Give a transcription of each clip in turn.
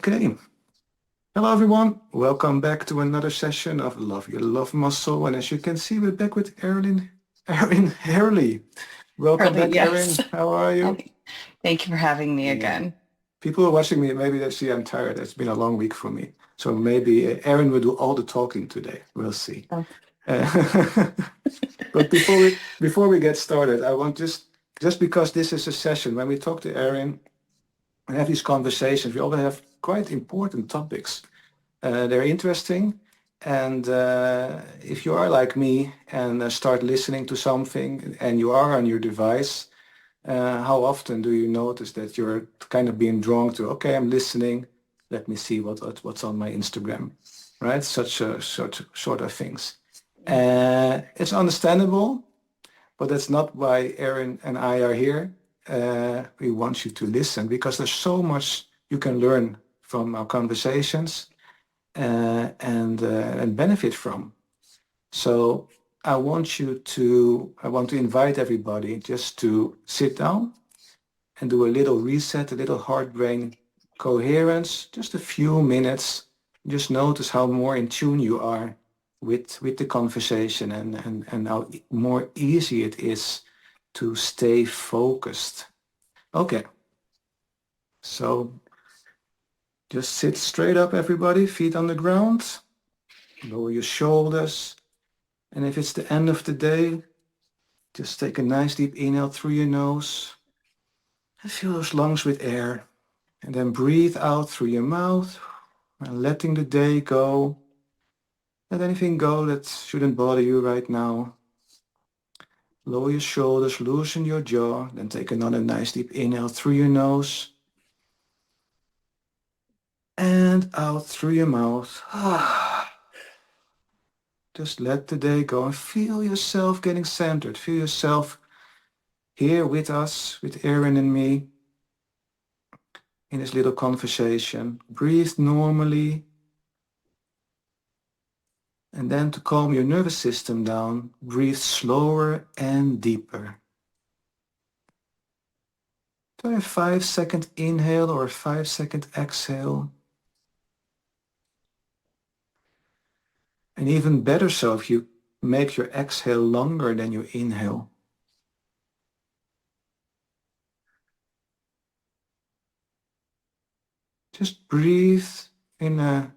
Okay. Hello, everyone. Welcome back to another session of Love Your Love Muscle. And as you can see, we're back with Erin Herlihy. Welcome Hardly, back, yes. Erin. How are you? Hi. Thank you for having me Yeah. again. People who are watching me, maybe they see I'm tired. It's been a long week for me. So maybe Erin will do all the talking today. We'll see. Oh, Uh, but before we get started, I want just because this is a session, when we talk to Erin and have these conversations, we often have quite important topics. They're interesting. And if you are like me and start listening to something and you are on your device, how often do you notice that you're kind of being drawn to, okay, I'm listening. Let me see what's on my Instagram, right? Such sort of things. It's understandable, but that's not why Erin and I are here. We want you to listen because there's so much you can learn from our conversations and benefit from. So I want to invite everybody just to sit down and do a little reset, a little heart brain coherence, just a few minutes. Just notice how more in tune you are with the conversation and how more easy it is to stay focused. Okay, so just sit straight up, everybody, feet on the ground, lower your shoulders. And if it's the end of the day, just take a nice deep inhale through your nose and fill those lungs with air. And then breathe out through your mouth and letting the day go. Let anything go that shouldn't bother you right now. Lower your shoulders, loosen your jaw, then take another nice deep inhale through your nose and out through your mouth. Just let the day go and feel yourself getting centered. Feel yourself here with us, with Erin and me, in this little conversation. Breathe normally. And then to calm your nervous system down, breathe slower and deeper. Try a 5-second inhale or a 5-second exhale. And even better so if you make your exhale longer than your inhale. Just breathe in a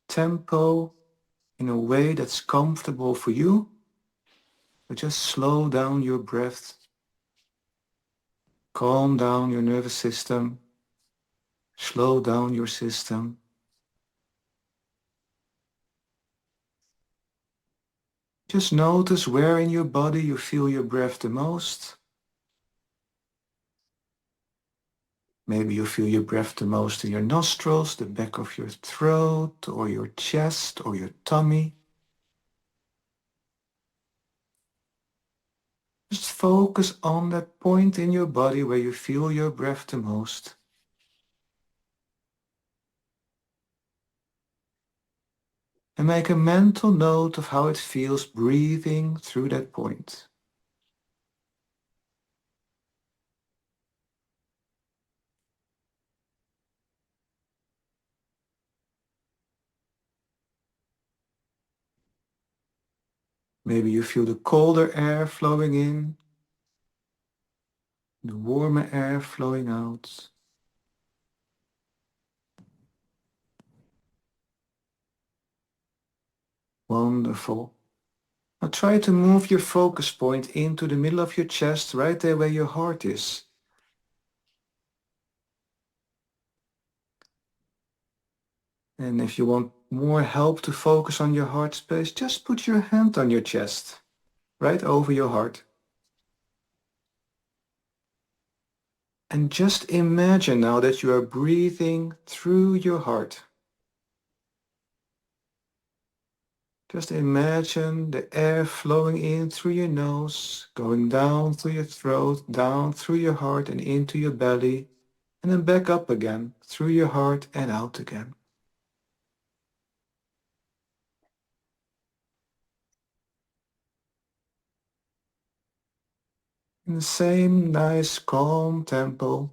tempo, in a way that's comfortable for you, but just slow down your breath. Calm down your nervous system. Slow down your system. Just notice where in your body you feel your breath the most. Maybe you feel your breath the most in your nostrils, the back of your throat, or your chest, or your tummy. Just focus on that point in your body where you feel your breath the most. And make a mental note of how it feels breathing through that point. Maybe you feel the colder air flowing in, the warmer air flowing out. Wonderful. Now try to move your focus point into the middle of your chest, right there where your heart is. And if you want more help to focus on your heart space, just put your hand on your chest, right over your heart. And just imagine now that you are breathing through your heart. Just imagine the air flowing in through your nose, going down through your throat, down through your heart and into your belly, and then back up again through your heart and out again. In the same nice calm tempo.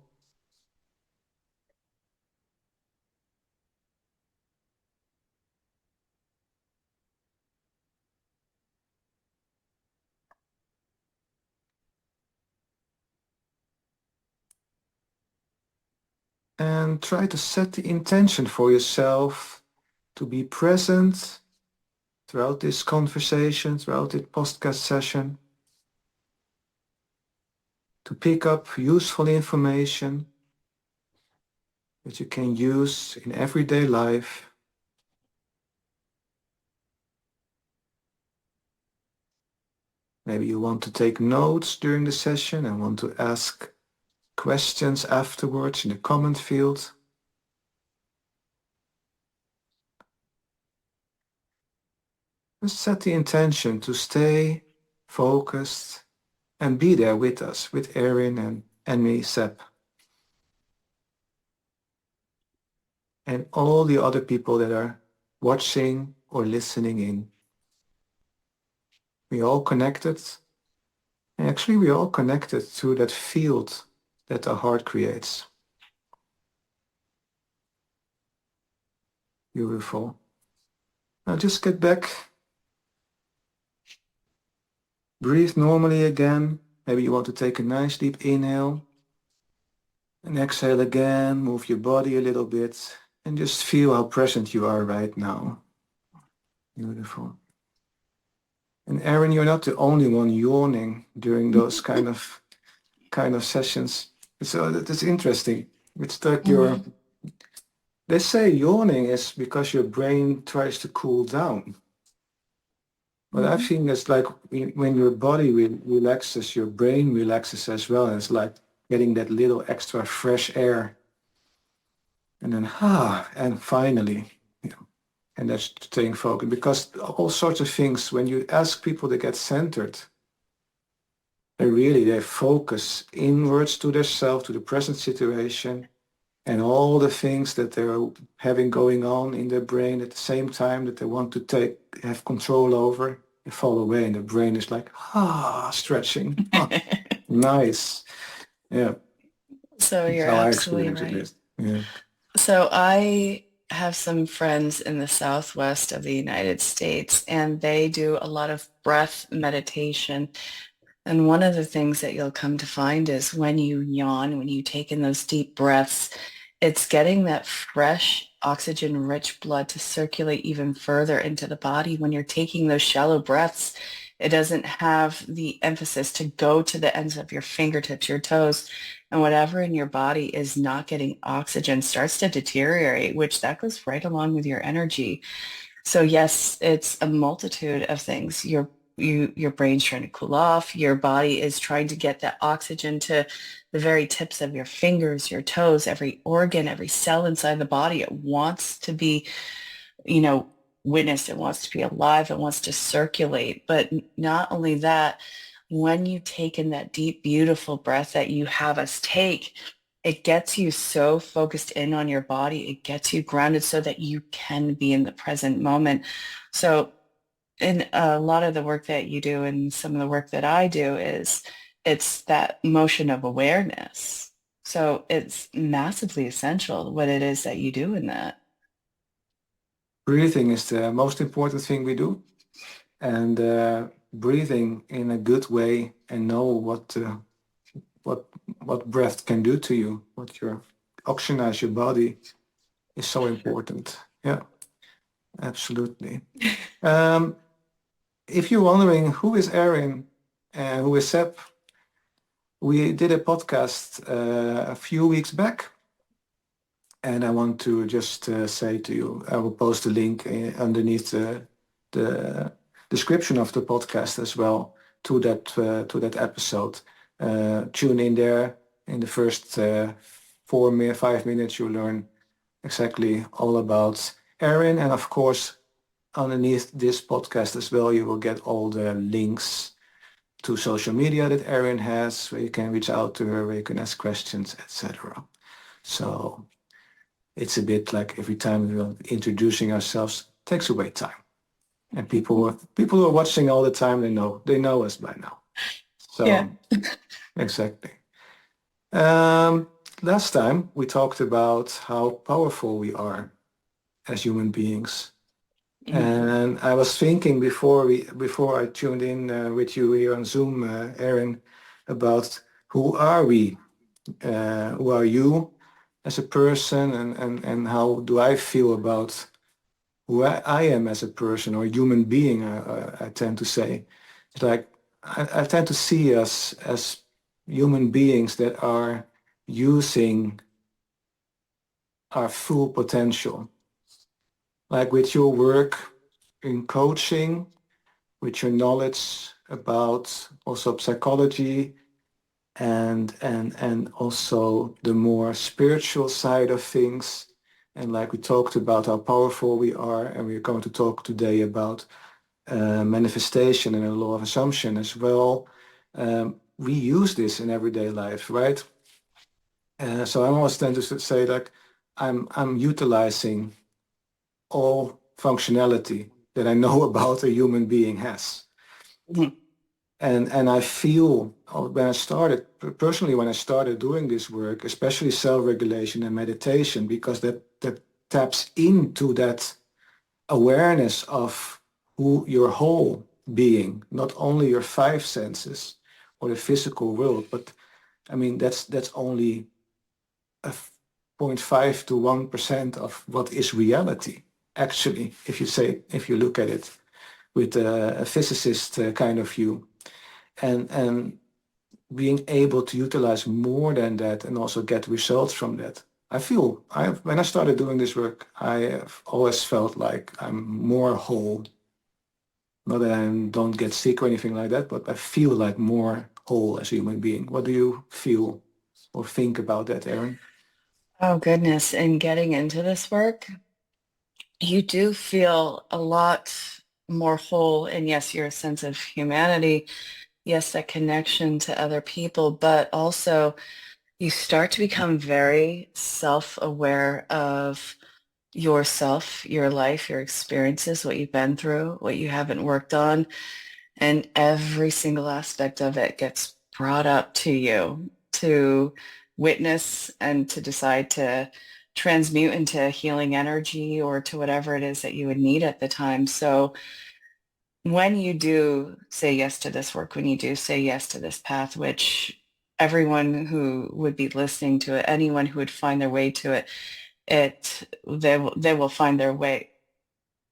and try to set the intention for yourself to be present throughout this conversation, throughout this podcast session, to pick up useful information that you can use in everyday life. Maybe you want to take notes during the session and want to ask questions afterwards in the comment field. Just set the intention to stay focused and be there with us, with Erin and me, Seb, and all the other people that are watching or listening in. We all connected. And actually, we all connected through that field that the heart creates. Beautiful. Now just get back. Breathe normally again. Maybe you want to take a nice deep inhale. And exhale again. Move your body a little bit. And just feel how present you are right now. Beautiful. And Erin, you're not the only one yawning during those kind of sessions. So that's interesting. It's like they say yawning is because your brain tries to cool down. But I think it's like when your body relaxes, your brain relaxes as well. And it's like getting that little extra fresh air. And then, and finally, and that's staying focused. Because all sorts of things, when you ask people to get centered, they focus inwards to themselves, to the present situation, and all the things that they're having going on in their brain at the same time that they want to have control over, they fall away, and the brain is like, stretching. Nice. Yeah. So That's you're how I absolutely experience it. right. Yeah. So I have some friends in the southwest of the United States, and they do a lot of breath meditation. And one of the things that you'll come to find is when you yawn, when you take in those deep breaths, it's getting that fresh, oxygen-rich blood to circulate even further into the body. When you're taking those shallow breaths, it doesn't have the emphasis to go to the ends of your fingertips, your toes, and whatever in your body is not getting oxygen starts to deteriorate, which that goes right along with your energy. So yes, it's a multitude of things. Your brain's trying to cool off. Your body is trying to get that oxygen to the very tips of your fingers, your toes, every organ, every cell inside the body. It wants to be, witnessed. It wants to be alive. It wants to circulate. But not only that, when you take in that deep, beautiful breath that you have us take, it gets you so focused in on your body. It gets you grounded so that you can be in the present moment. So in a lot of the work that you do and some of the work that I do it's that motion of awareness. So it's massively essential what it is that you do in that. Breathing is the most important thing we do. And breathing in a good way and know what breath can do to you, what your oxygenate your body is so important. Yeah, absolutely. Um, if you're wondering who is Erin and who is Seb, we did a podcast a few weeks back, and I want to just say to you, I will post a link underneath the description of the podcast as well to that episode. Tune in there. In the first 5 minutes, you'll learn exactly all about Erin, and of course, underneath this podcast as well, you will get all the links to social media that Erin has, where you can reach out to her, where you can ask questions, etc. So it's a bit like every time we're introducing ourselves takes away time, and people who are watching all the time, they know us by now. So Yeah. exactly. Um, Last time we talked about how powerful we are as human beings. And I was thinking before I tuned in with you here on Zoom, Erin, about who are we? Who are you? as a person, and how do I feel about who I am as a person or human being, I tend to say. It's like I tend to see us as human beings that are using our full potential. Like with your work in coaching, with your knowledge about also psychology and also the more spiritual side of things. And like we talked about how powerful we are, and we're going to talk today about manifestation and a law of assumption as well. We use this in everyday life, right? So I always tend to say like I'm utilizing all functionality that I know about a human being has. Mhm. And I feel when I started, personally, when I started doing this work, especially self-regulation and meditation, because that taps into that awareness of who your whole being, not only your five senses or the physical world, but I mean that's only a 0.5 to 1% of what is reality. Actually, if you look at it with a physicist kind of view, and being able to utilize more than that and also get results from that. When I started doing this work, I have always felt like I'm more whole. Not that I don't get sick or anything like that, but I feel like more whole as a human being. What do you feel or think about that, Erin? Oh, goodness. And getting into this work, you do feel a lot more whole. And yes, your sense of humanity, yes, that connection to other people, but also you start to become very self-aware of yourself, your life, your experiences, what you've been through, what you haven't worked on, and every single aspect of it gets brought up to you to witness and to decide to transmute into healing energy or to whatever it is that you would need at the time. So when you do say yes to this work, when you do say yes to this path, which everyone who would be listening to it, anyone who would find their way to it, they will find their way.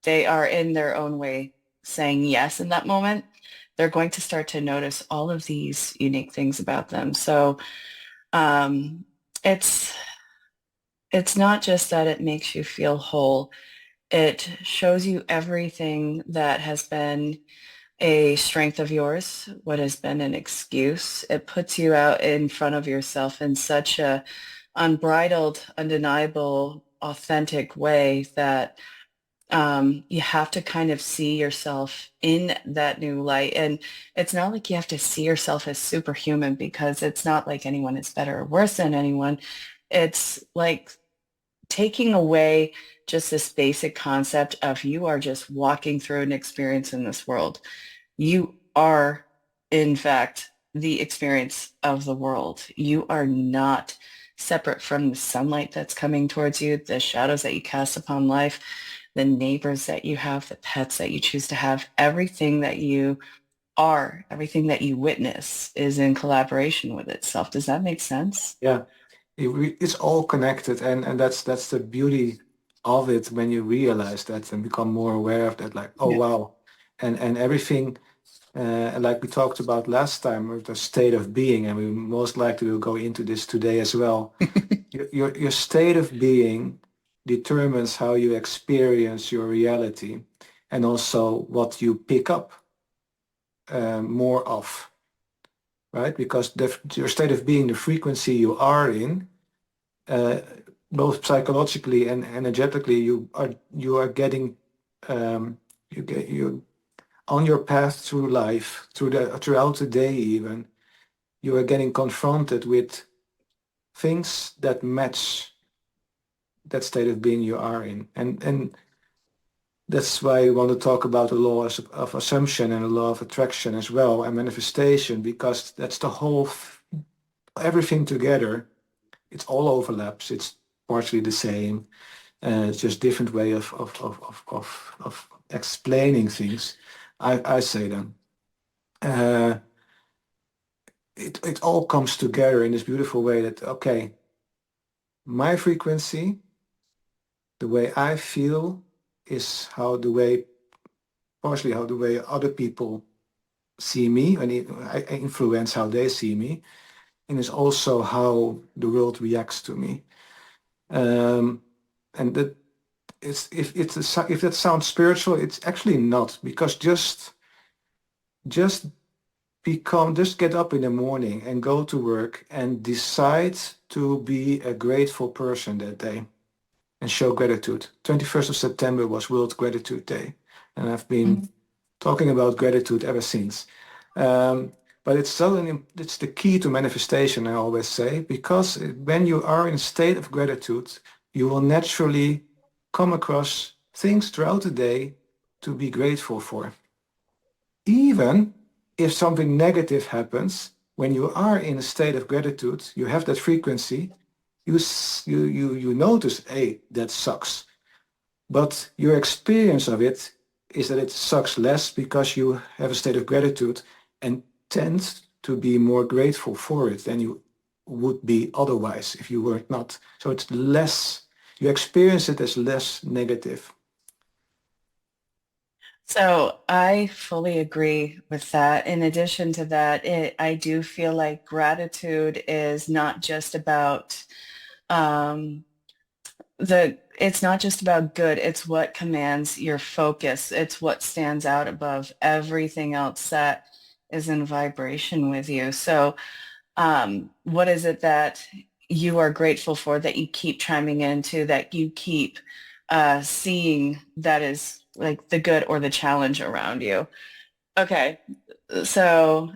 They are in their own way saying yes in that moment. They're going to start to notice all of these unique things about them. So um, it's it's not just that it makes you feel whole. It shows you everything that has been a strength of yours, what has been an excuse. It puts you out in front of yourself in such a unbridled, undeniable, authentic way that you have to kind of see yourself in that new light. And it's not like you have to see yourself as superhuman because it's not like anyone is better or worse than anyone. It's like taking away just this basic concept of you are just walking through an experience in this world. You are, in fact, the experience of the world. You are not separate from the sunlight that's coming towards you, the shadows that you cast upon life, the neighbors that you have, the pets that you choose to have. Everything that you are, everything that you witness is in collaboration with itself. Does that make sense? Yeah, it's all connected, and that's the beauty of it when you realize that and become more aware of that. Like, oh Yeah. wow, and everything. Like we talked about last time with the state of being, and we most likely will go into this today as well. Your state of being determines how you experience your reality and also what you pick up more of, right? Because your state of being, the frequency you are in, uh, both psychologically and energetically, you are getting you on your path through life, throughout the day even, you are getting confronted with things that match that state of being you are in. And that's why I want to talk about the law of assumption and the law of attraction as well and manifestation, because that's the whole, everything together. It's all overlaps. It's partially the same. It's just different way of explaining things. I say them. Uh, it all comes together in this beautiful way that, okay, my frequency, the way I feel, is how the way, partially how the way other people see me, and I influence how they see me, and it's also how the world reacts to me. Um, and that it's if that sounds spiritual, it's actually not, because just just get up in the morning and go to work and decide to be a grateful person that day and show gratitude. 21st of September was World Gratitude Day, and I've been talking about gratitude ever since. Um, but it's the key to manifestation, I always say, because when you are in a state of gratitude, you will naturally come across things throughout the day to be grateful for. Even if something negative happens, when you are in a state of gratitude, you have that frequency, you notice, hey, that sucks. But your experience of it is that it sucks less because you have a state of gratitude and tend to be more grateful for it than you would be otherwise if you were not. So it's less, you experience it as less negative. So I fully agree with that. In addition to that, I do feel like gratitude is not just about um, it's not just about good. It's what commands your focus. It's what stands out above everything else that is in vibration with you. So what is it that you are grateful for, that you keep chiming into, that you keep seeing, that is like the good or the challenge around you? Okay, so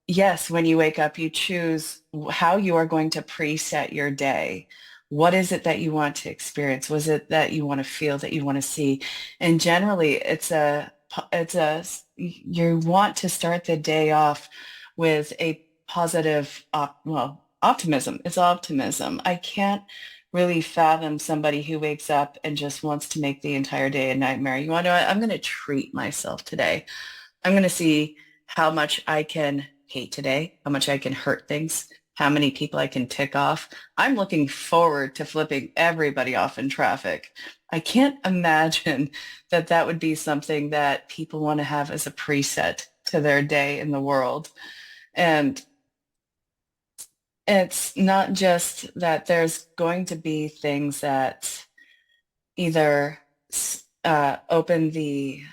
yes, when you wake up, you choose how you are going to preset your day. What is it that you want to experience? Was it that you want to feel, that you want to see? And generally, you want to start the day off with a positive, optimism. It's optimism. I can't really fathom somebody who wakes up and just wants to make the entire day a nightmare. You want to know what? I'm going to treat myself today. I'm going to see how much I can hate today, how much I can hurt things, how many people I can tick off. I'm looking forward to flipping everybody off in traffic. I can't imagine that that would be something that people want to have as a preset to their day in the world. And it's not just that there's going to be things that either open the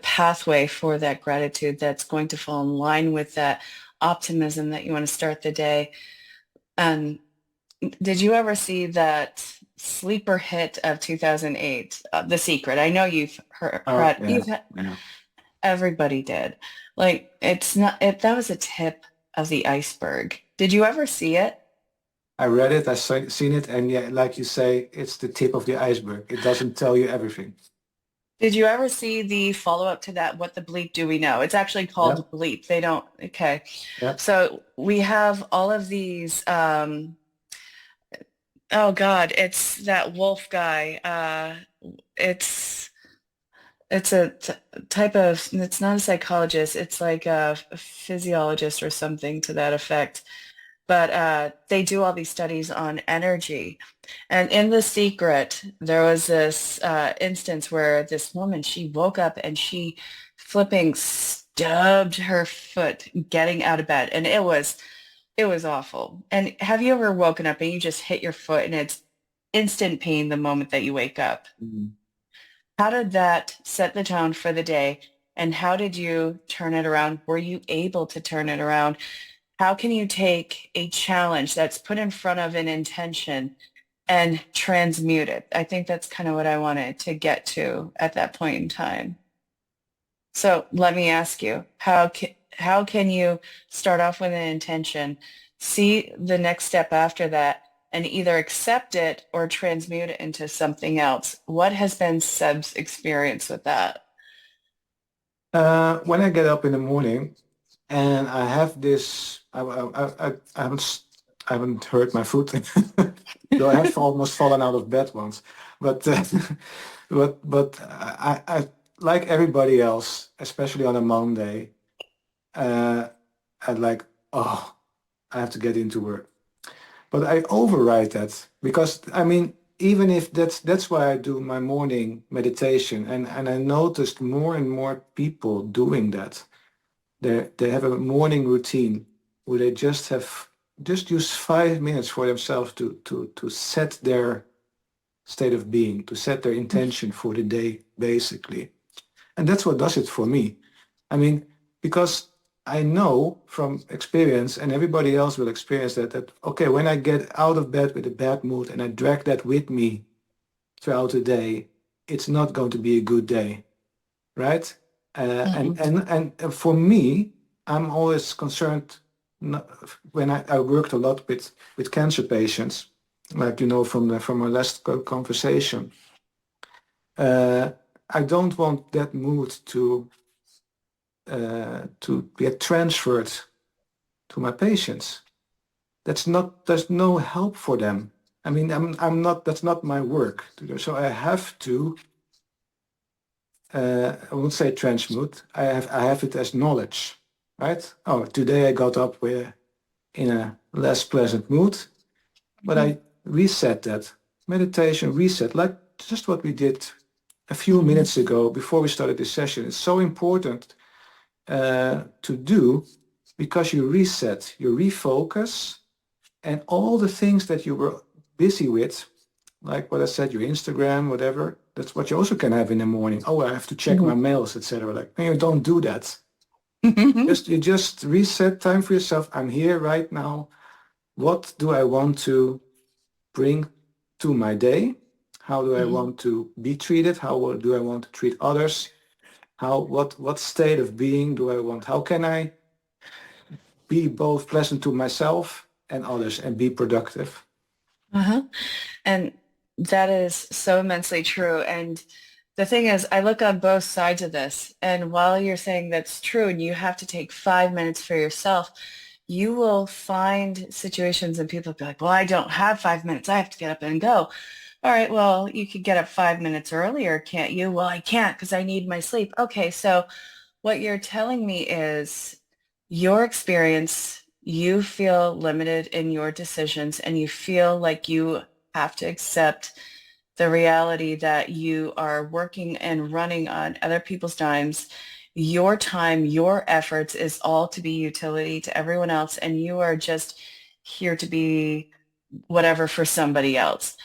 pathway for that gratitude that's going to fall in line with that optimism that you want to start the day. And did you ever see that sleeper hit of 2008, The Secret? I know you've Oh, you've yeah, yeah. everybody did. Like it's not it that was a tip of the iceberg. Did you ever see it? I read it, seen it, and yeah, like you say, it's the tip of the iceberg. It doesn't tell you everything. Did you ever see the follow-up to that, What the Bleep Do We Know? It's actually Yeah, called Bleep. They don't, okay. yeah. So we have all of these, oh God, it's that wolf guy. It's it's a type of, it's not a psychologist, it's like a physiologist or something to that effect. But they do all these studies on energy. And in The Secret, there was this instance where this woman, she woke up and she flipping stubbed her foot getting out of bed. And it was awful. And have you ever woken up and you just hit your foot and it's instant pain the moment that you wake up? Mhm. How did that set the tone for the day? And how did you turn it around? Were you able to turn it around? How can you take a challenge that's put in front of an intention and transmute it? I think that's kind of what I wanted to get to at that point in time. So let me ask you, how can you start off with an intention, see the next step after that, and either accept it or transmute it into something else? What has been Seb's experience with that? When I get up in the morning and I have this, I haven't hurt my foot, though I have almost fallen out of bed once. But but I like everybody else, especially on a Monday. Uh, I like, oh, I have to get into work. but I override that because I mean, even if that's why I do my morning meditation, and I noticed more and more people doing that. They have a morning routine where they just use 5 minutes for themselves to set their state of being, to set their intention for the day, basically. And that's what does it for me. I mean, because I know from experience, and everybody else will experience that, okay, when I get out of bed with a bad mood and I drag that with me throughout the day, it's not going to be a good day, right? Mhm. And for me, I'm always concerned when I worked a lot with cancer patients, like you know from our last conversation. Uh, I don't want that mood to get transferred to my patients. There's no help for them. I mean, I'm not, that's not my work to do. So I have to, I won't say transmute. I have it as knowledge, right? Oh, today I got up in a less pleasant mood, but Mhm. I reset that. Meditation reset, like just what we did a few Mhm. minutes ago before we started this session. It's so important to do because you reset, you refocus, and all the things that you were busy with, like what I said, your Instagram, whatever, that's what you also can have in the morning. Oh, I have to check my Mhm. mails, etc. Like, no, you don't do that. Mhm. You just reset time for yourself. I'm here right now. What do I want to bring to my day? How do I Mhm. want to be treated? How do I want to treat others? What state of being do I want? How can I be both pleasant to myself and others and be productive? Uh-huh. And that is so immensely true. And the thing is, I look on both sides of this. And while you're saying that's true and you have to take 5 minutes for yourself, you will find situations and people be like, well, I don't have 5 minutes. I have to get up and go. All right, well, you could get up 5 minutes earlier, can't you? Well, I can't because I need my sleep. Okay, so what you're telling me is your experience, you feel limited in your decisions and you feel like you have to accept the reality that you are working and running on other people's dimes. Your time, your efforts is all to be utility to everyone else, and you are just here to be whatever for somebody else.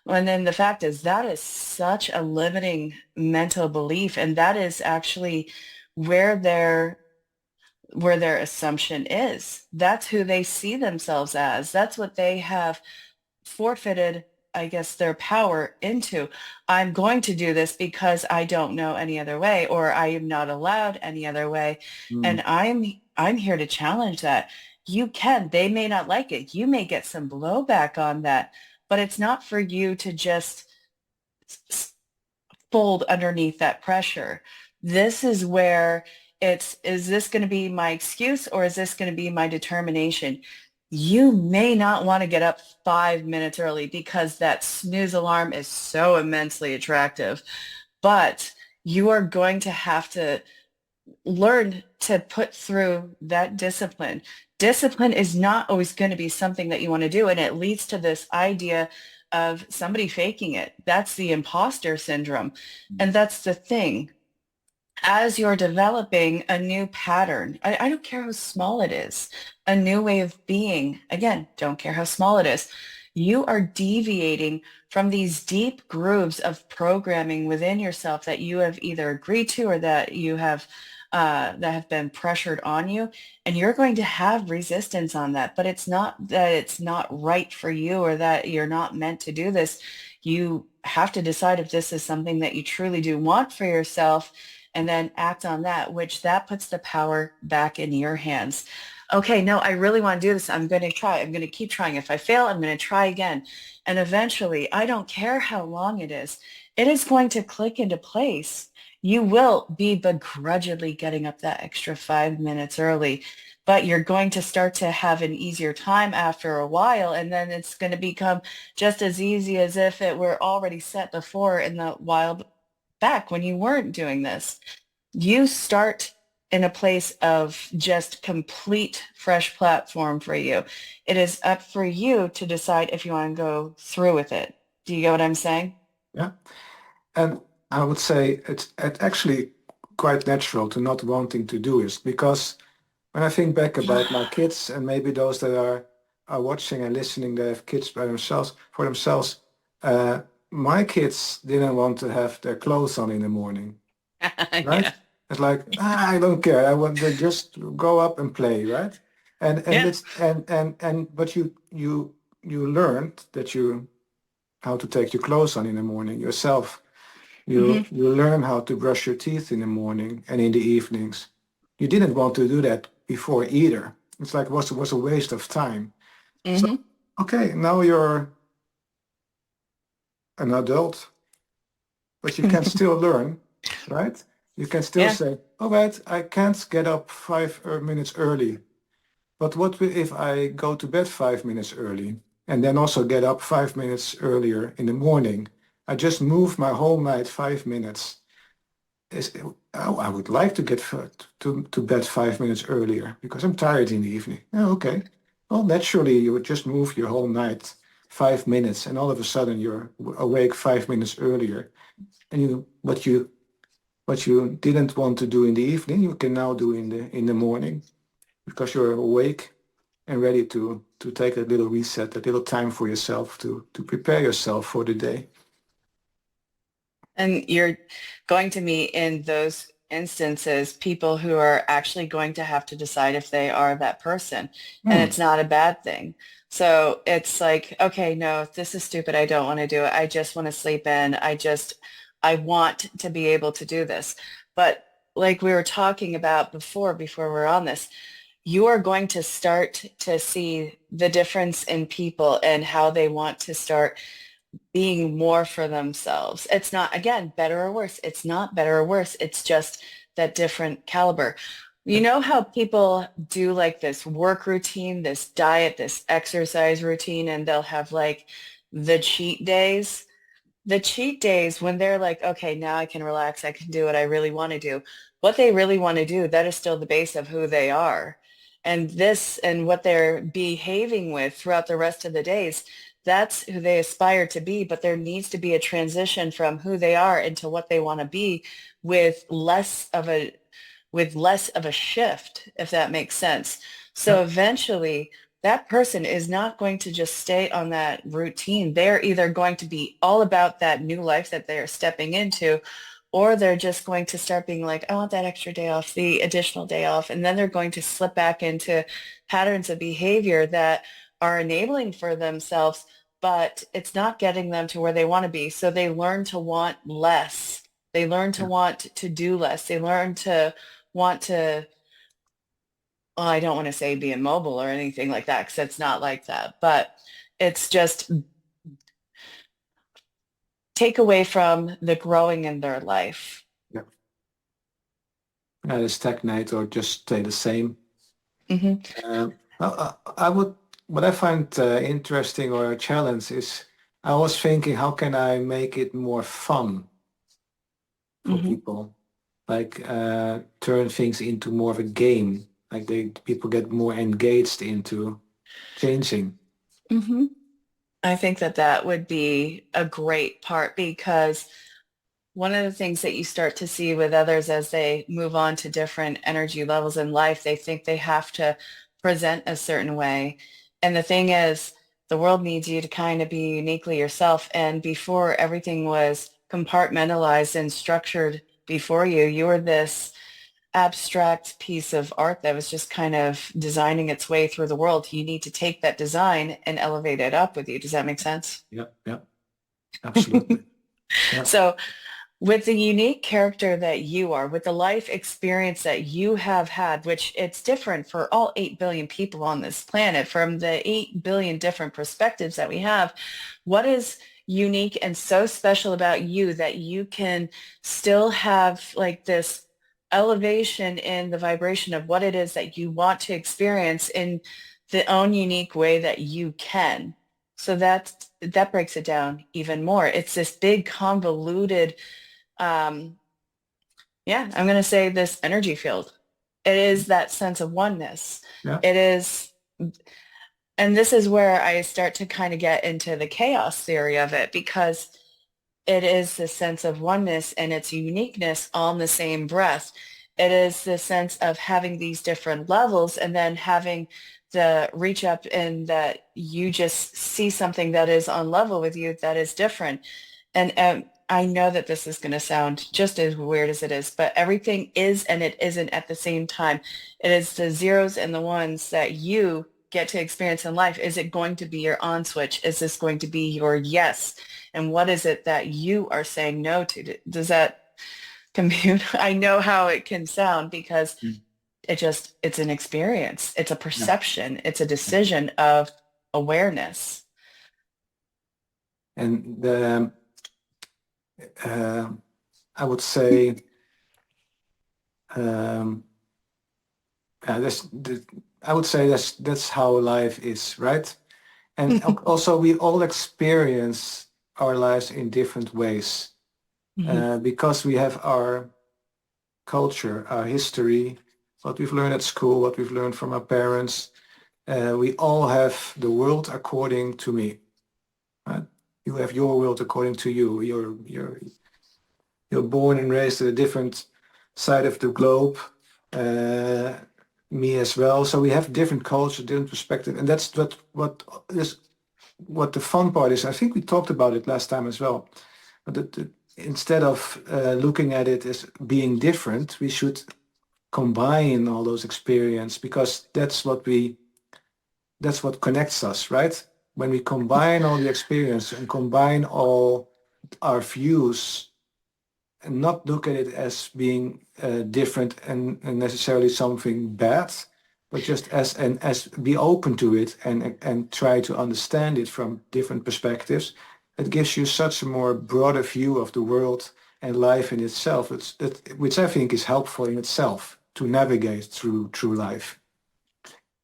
And then the fact is that is such a limiting mental belief, and that is actually where their assumption is. That's who they see themselves as. That's what they have forfeited, I guess, their power into. I'm going to do this because I don't know any other way, or I am not allowed any other way. Mm, And I'm here to challenge that. You can. They may not like it. You may get some blowback on that, but it's not for you to just fold underneath that pressure. This is where is this going to be my excuse or is this going to be my determination? You may not want to get up 5 minutes early because that snooze alarm is so immensely attractive, but you are going to have to learn to put through that discipline. Discipline is not always going to be something that you want to do, and it leads to this idea of somebody faking it. That's the imposter syndrome. And that's the thing. As you're developing a new pattern, I don't care how small it is, a new way of being, again, don't care how small it is, you are deviating from these deep grooves of programming within yourself that you have either agreed to or that have been pressured on you, and you're going to have resistance on that. But it's not that it's not right for you or that you're not meant to do this. You have to decide if this is something that you truly do want for yourself and then act on that, which that puts the power back in your hands. Okay, no, I really want to do this. I'm going to try. I'm going to keep trying. If I fail, I'm going to try again. And eventually, I don't care how long it is going to click into place. You will be begrudgingly getting up that extra 5 minutes early, but you're going to start to have an easier time after a while. And then it's going to become just as easy as if it were already set before in the wild back when you weren't doing this. You start in a place of just complete fresh platform for you. It is up for you to decide if you want to go through with it. Do you get what I'm saying? Yeah. And I would say it's actually quite natural to not wanting to do it because when I think back about my kids and maybe those that are watching and listening, they have kids by themselves for themselves. Uh, my kids didn't want to have their clothes on in the morning, right? Yeah. It's like I don't care. I want to just go up and play, right? And Yeah. it's and but you learned that you how to take your clothes on in the morning yourself. Hmm. You learn how to brush your teeth in the morning and in the evenings. You didn't want to do that before either. It's like was a waste of time. So Hmm. okay, now you're an adult, but you can still learn, right? You can still Yeah. say, "All right, I can't get up 5 minutes early, but if I go to bed 5 minutes early and then also get up 5 minutes earlier in the morning? I just move my whole night 5 minutes. Is, oh, I would like to get to bed 5 minutes earlier because I'm tired in the evening. Oh, okay. Well, naturally, you would just move your whole night 5 minutes, and all of a sudden you're awake 5 minutes earlier. And what you didn't want to do in the evening, you can now do in the morning because you're awake and ready to take a little reset, a little time for yourself to prepare yourself for the day. And you're going to meet in those instances people who are actually going to have to decide if they are that person. And Hmm. it's not a bad thing. So it's like, okay, no, this is stupid. I don't want to do it. I just want to sleep in. I want to be able to do this. But like we were talking about before we're on this, you are going to start to see the difference in people and how they want to start being more for themselves. It's not, again, better or worse. It's not better or worse. It's just that different caliber. You know how people do like this work routine, this diet, this exercise routine, and they'll have like the cheat days? The cheat days when they're like, okay, now I can relax, I can do what I really want to do. What they really want to do, that is still the base of who they are. And this and what they're behaving with throughout the rest of the days, that's who they aspire to be. But there needs to be a transition from who they are into what they want to be with less of a shift, if that makes sense. So Yep. eventually that person is not going to just stay on that routine. They're either going to be all about that new life that they're stepping into, or they're just going to start being like, I want that extra day off, the additional day off. And then they're going to slip back into patterns of behavior that are enabling for themselves, but it's not getting them to where they want to be. So they learn to want less. They learn to Yeah. want to do less. They learn to want to, well, I don't want to say be immobile or anything like that because it's not like that, but it's just take away from the growing in their life. Yeah. Either stagnate or just stay the same. Hmm. I would, what I find interesting or a challenge is I was thinking, how can I make it more fun for Hmm. people? Like turn things into more of a game. Like people get more engaged into changing. Hmm. I think that that would be a great part because one of the things that you start to see with others as they move on to different energy levels in life, they think they have to present a certain way. And the thing is, the world needs you to kind of be uniquely yourself. And before everything was compartmentalized and structured before you, you were this abstract piece of art that was just kind of designing its way through the world. You need to take that design and elevate it up with you. Does that make sense? Yeah, yeah, absolutely. Yeah, So with the unique character that you are, with the life experience that you have had, which it's different for all 8 billion people on this planet, from the 8 billion different perspectives that we have, what is unique and so special about you that you can still have like this elevation in the vibration of what it is that you want to experience in the own unique way that you can? So that breaks it down even more. It's this big convoluted, um, yeah, I'm going to say this energy field. It is that sense of oneness. Yeah. It is, and this is where I start to kind of get into the chaos theory of it, because it is the sense of oneness and its uniqueness all in the same breath. It is the sense of having these different levels and then having the reach up and that you just see something that is on level with you that is different. And I know that this is going to sound just as weird as it is, but everything is and it isn't at the same time. It is the zeros and the ones that you get to experience in life. Is it going to be your on switch? Is this going to be your yes? And what is it that you are saying no to? Does that compute? I know how it can sound because Mm. it's an experience. It's a Yeah. perception. It's a decision of awareness. And uh, I would say, um, I would say that's how life is, right? And also, we all experience our lives in different ways Mhm. because we have our culture, our history, what we've learned at school, what we've learned from our parents. We all have the world according to me, right? You have your world according to you. You're born and raised at a different side of the globe. Uh, Me as well. So we have different culture, different perspective, and that's what the fun part is. I think we talked about it last time as well. But instead of looking at it as being different, we should combine all those experience because that's what connects us, right? When we combine all the experience and combine all our views and not look at it as being different and necessarily something bad, but just as be open to it and try to understand it from different perspectives. It gives you such a more broader view of the world and life in itself, which I think is helpful in itself to navigate through life.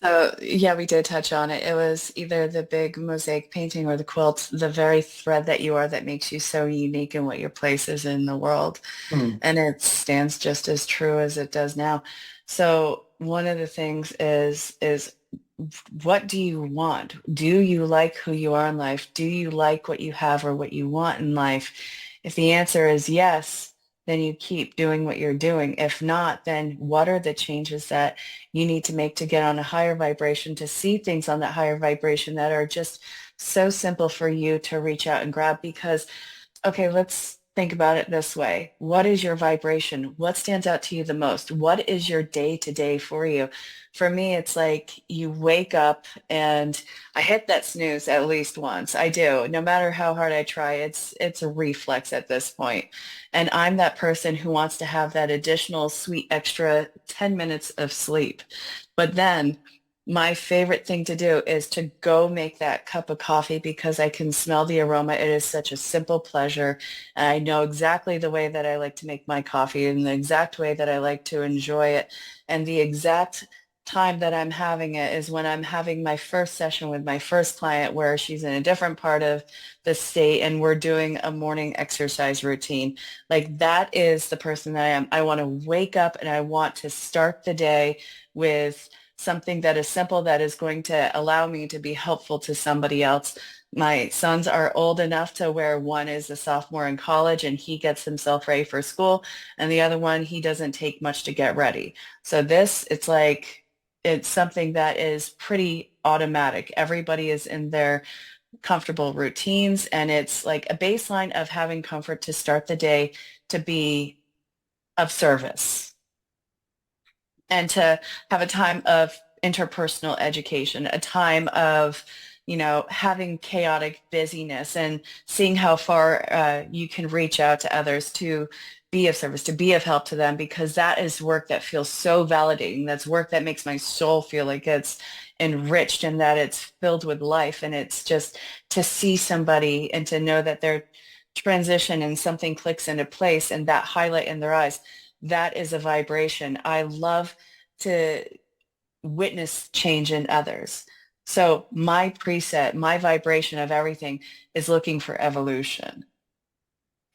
So yeah, we did touch on it. It was either the big mosaic painting or the quilt, the very thread that you are that makes you so unique in what your place is in the world. Hmm. And it stands just as true as it does now. So one of the things is what do you want? Do you like who you are in life? Do you like what you have or what you want in life? If the answer is yes, then you keep doing what you're doing. If not, then what are the changes that you need to make to get on a higher vibration, to see things on that higher vibration that are just so simple for you to reach out and grab? Because okay, let's think about it this way. What is your vibration? What stands out to you the most? What is your day to day for you? For me, it's like you wake up and I hit that snooze at least once. I do. No matter how hard I try, it's a reflex at this point. And I'm that person who wants to have that additional sweet extra 10 minutes of sleep. But then my favorite thing to do is to go make that cup of coffee because I can smell the aroma. It is such a simple pleasure. And I know exactly the way that I like to make my coffee and the exact way that I like to enjoy it. And the exact time that I'm having it is when I'm having my first session with my first client where she's in a different part of the state and we're doing a morning exercise routine. Like that is the person that I am. I want to wake up and I want to start the day with something that is simple that is going to allow me to be helpful to somebody else. My sons are old enough to where one is a sophomore in college and he gets himself ready for school, and the other one, he doesn't take much to get ready. So this, it's like, it's something that is pretty automatic. Everybody is in their comfortable routines, and it's like a baseline of having comfort to start the day to be of service and to have a time of interpersonal education, a time of, having chaotic busyness and seeing how far you can reach out to others to be of service, to be of help to them, because that is work that feels so validating. That's work that makes my soul feel like it's enriched and that it's filled with life. And it's just to see somebody and to know that their transition and something clicks into place and that highlight in their eyes, that is a vibration. I love to witness change in others. So my preset, my vibration of everything is looking for evolution.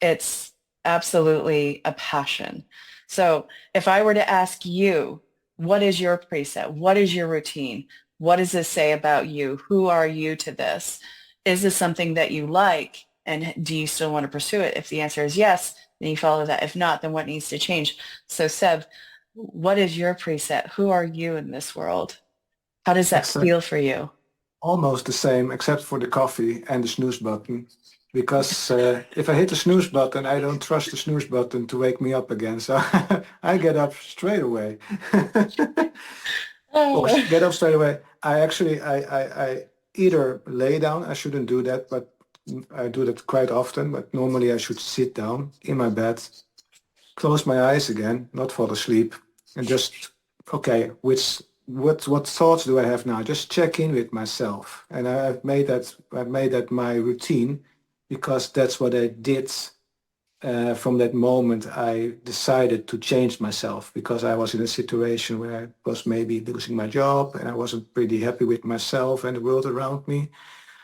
It's absolutely a passion. So if I were to ask you, what is your preset? What is your routine? What does this say about you? Who are you to this? Is this something that you like? And do you still want to pursue it? If the answer is yes, then you follow that. If not, then what needs to change? So Seb, what is your preset? Who are you in this world? How does that Exact, feel for you? almost the same, except for the coffee and the snooze button. Because if I hit the snooze button, I don't trust the snooze button to wake me up again. So I get up straight away. Or Oh. get up straight away. I either lay down. I shouldn't do that, but I do that quite often. But normally I should sit down in my bed, close my eyes again, not fall asleep, and just okay, what thoughts do I have now? Just check in with myself, and I've made that my routine because that's what I did. From that moment, I decided to change myself because I was in a situation where I was maybe losing my job and I wasn't pretty happy with myself and the world around me.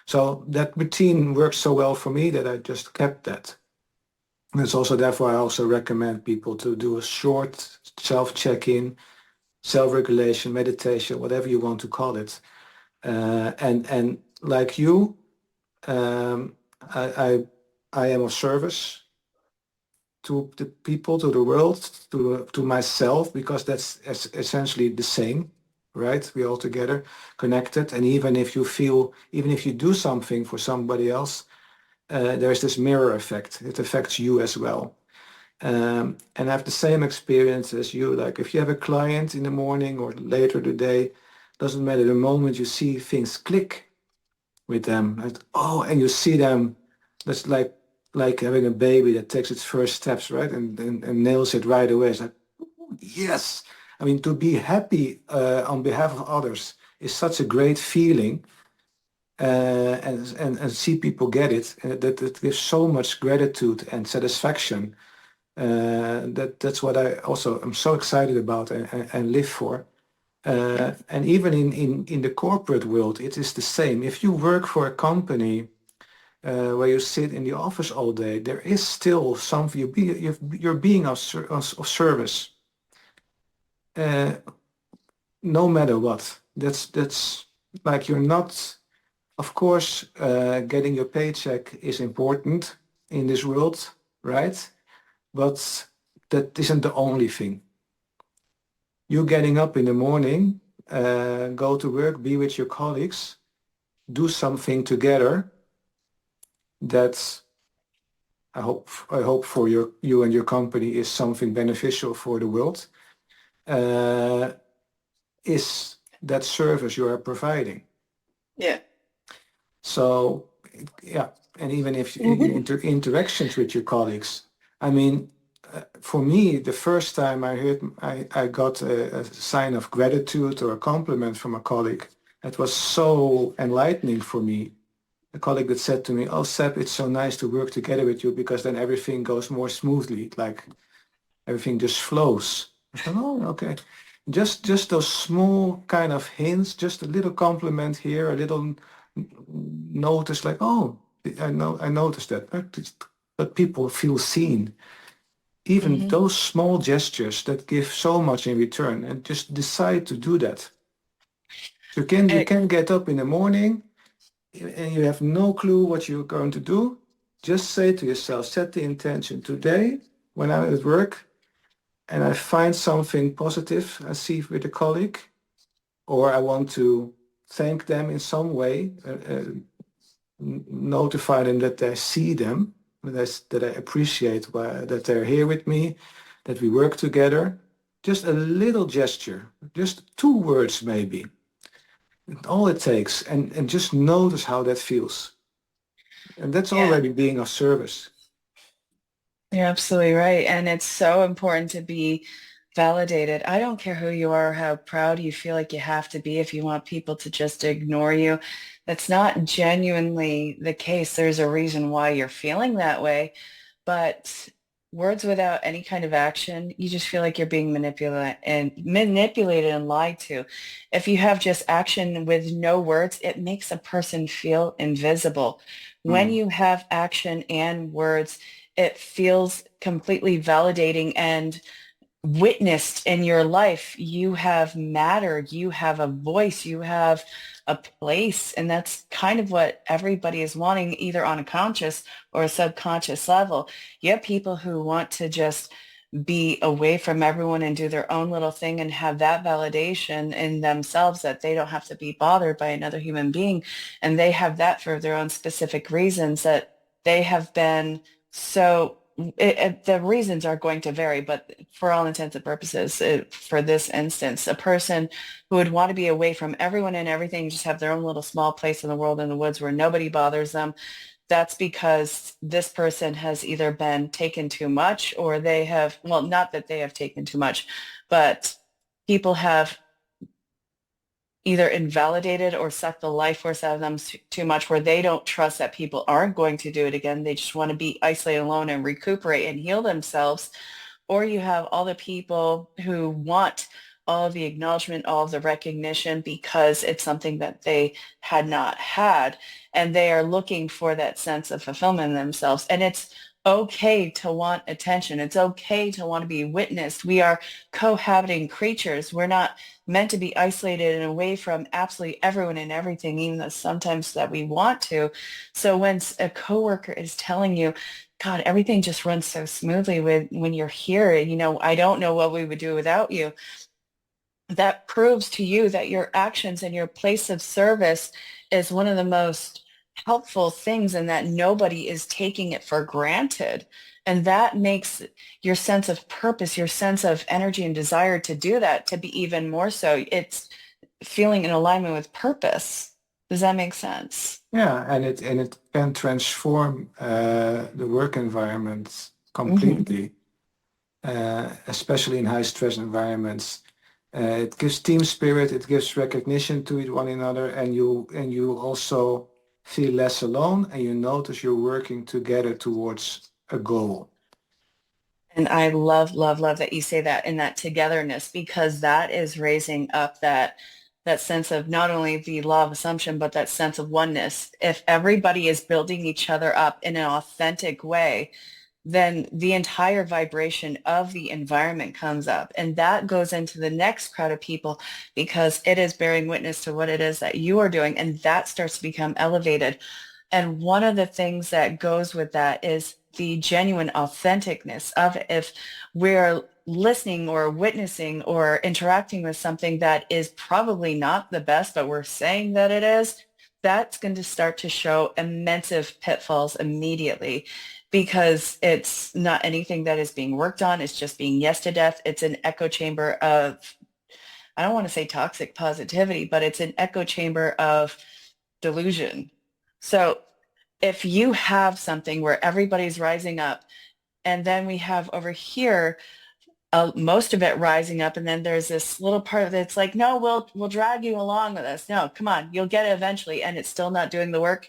So that routine worked so well for me that I just kept that. And it's also therefore I also recommend people to do a short self-check-in, self-regulation, meditation, whatever you want to call it. And like you, um, I, I am of service to the people, to the world, to myself, because that's essentially the same, right? We all together connected. And even if you do something for somebody else, there's this mirror effect. It affects you as well. And I have the same experience as you. Like if you have a client in the morning or later today, doesn't matter. The moment you see things click with them, and you see them, that's like having a baby that takes its first steps, right? And nails it right away. It's like, yes. I mean, to be happy on behalf of others is such a great feeling. And see people get it. That gives so much gratitude and satisfaction. That's what I also am so excited about and live for. And even in the corporate world, it is the same. If you work for a company where you sit in the office all day, there is still something you're being of service, uh, no matter what. That's like you're not. Of course, getting your paycheck is important in this world, right? But that isn't the only thing. You getting up in the morning, go to work, be with your colleagues, do something together that I hope for you and your company is something beneficial for the world, uh, is that service you are providing. Yeah. So yeah, and even if interactions with your colleagues, I mean, for me, the first time I got a sign of gratitude or a compliment from a colleague, it was so enlightening for me. A colleague that said to me, "Oh, Seb, it's so nice to work together with you because then everything goes more smoothly, like everything just flows." I thought, "Oh, okay." Just those small kind of hints, just a little compliment here, a little notice like, "Oh, I noticed that." But people feel seen. Even Hmm. those small gestures that give so much in return, and just decide to do that. You can get up in the morning and you have no clue what you're going to do. Just say to yourself, set the intention today when I'm at work and I find something positive I see with a colleague, or I want to thank them in some way, notify them that I see them, that I appreciate that they're here with me, that we work together. Just a little gesture, just 2 words maybe, all it takes, and just notice how that feels. And that's Yeah. already being of service. You're absolutely right. And it's so important to be validated. I don't care who you are or how proud you feel like you have to be if you want people to just ignore you. That's not genuinely the case. There's a reason why you're feeling that way. But words without any kind of action, you just feel like you're being manipulated and lied to. If you have just action with no words, it makes a person feel invisible. When Mm. you have action and words, it feels completely validating and witnessed in your life. You have mattered, you have a voice, you have a place. And that's kind of what everybody is wanting, either on a conscious or a subconscious level. You have people who want to just be away from everyone and do their own little thing and have that validation in themselves that they don't have to be bothered by another human being. And they have that for their own specific reasons that they have been so the reasons are going to vary, but for all intents and purposes, for this instance, a person who would want to be away from everyone and everything, just have their own little small place in the world in the woods where nobody bothers them, that's because this person has either been taken too much or they have, well, not that they have taken too much, but people have either invalidated or sucked the life force out of them too much where they don't trust that people aren't going to do it again. They just want to be isolated alone and recuperate and heal themselves. Or you have all the people who want all of the acknowledgement, all of the recognition because it's something that they had not had. And they are looking for that sense of fulfillment in themselves. And it's okay to want attention. It's okay to want to be witnessed. We are cohabiting creatures. We're not meant to be isolated and away from absolutely everyone and everything, even though sometimes that we want to. So when a coworker is telling you, God, everything just runs so smoothly when you're here, I don't know what we would do without you. That proves to you that your actions and your place of service is one of the most helpful things and that nobody is taking it for granted. And that makes your sense of purpose, your sense of energy and desire to do that to be even more so. It's feeling in alignment with purpose. Does that make sense? Yeah, and it can transform the work environment Hmm. completely, especially in high stress environments. It gives team spirit, it gives recognition to one another, and you also feel less alone, and you notice you're working together towards a goal. And I love, love, love that you say that in that togetherness, because that is raising up that sense of not only the law of assumption, but that sense of oneness. If everybody is building each other up in an authentic way, then the entire vibration of the environment comes up. And that goes into the next crowd of people because it is bearing witness to what it is that you are doing. And that starts to become elevated. And one of the things that goes with that is the genuine authenticness of it. If we're listening or witnessing or interacting with something that is probably not the best, but we're saying that it is, that's going to start to show immense pitfalls immediately because it's not anything that is being worked on. It's just being yes to death. It's an echo chamber of, I don't want to say toxic positivity, but it's an echo chamber of delusion. So if you have something where everybody's rising up, and then we have over here most of it rising up, and then there's this little part of it that's like, no, we'll drag you along with us. No, come on, you'll get it eventually, and it's still not doing the work.